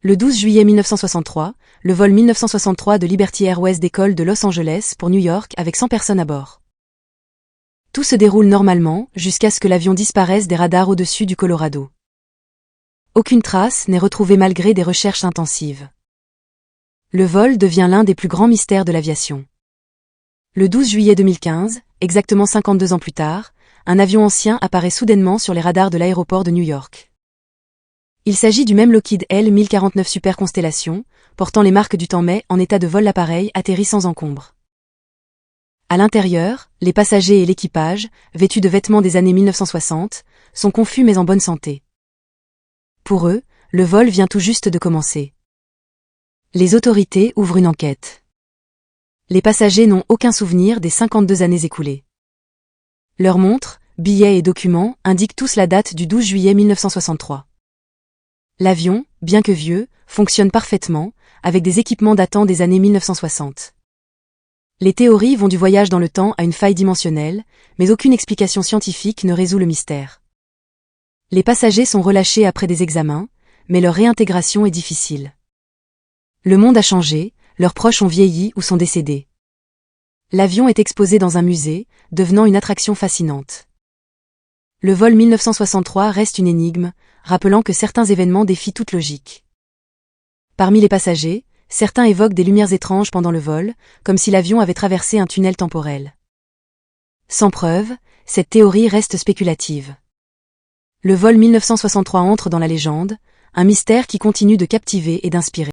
Le 12 juillet 1963, le vol 1963 de Liberty Airways décolle de Los Angeles pour New York avec 100 personnes à bord. Tout se déroule normalement jusqu'à ce que l'avion disparaisse des radars au-dessus du Colorado. Aucune trace n'est retrouvée malgré des recherches intensives. Le vol devient l'un des plus grands mystères de l'aviation. Le 12 juillet 2015, exactement 52 ans plus tard, un avion ancien apparaît soudainement sur les radars de l'aéroport de New York. Il s'agit du même Lockheed L-1049 Super Constellation, portant les marques du temps mais en état de vol. L'appareil atterrit sans encombre. À l'intérieur, les passagers et l'équipage, vêtus de vêtements des années 1960, sont confus mais en bonne santé. Pour eux, le vol vient tout juste de commencer. Les autorités ouvrent une enquête. Les passagers n'ont aucun souvenir des 52 années écoulées. Leurs montres, billets et documents indiquent tous la date du 12 juillet 1963. L'avion, bien que vieux, fonctionne parfaitement, avec des équipements datant des années 1960. Les théories vont du voyage dans le temps à une faille dimensionnelle, mais aucune explication scientifique ne résout le mystère. Les passagers sont relâchés après des examens, mais leur réintégration est difficile. Le monde a changé, leurs proches ont vieilli ou sont décédés. L'avion est exposé dans un musée, devenant une attraction fascinante. Le vol 1963 reste une énigme, rappelant que certains événements défient toute logique. Parmi les passagers, certains évoquent des lumières étranges pendant le vol, comme si l'avion avait traversé un tunnel temporel. Sans preuve, cette théorie reste spéculative. Le vol 1963 entre dans la légende, un mystère qui continue de captiver et d'inspirer.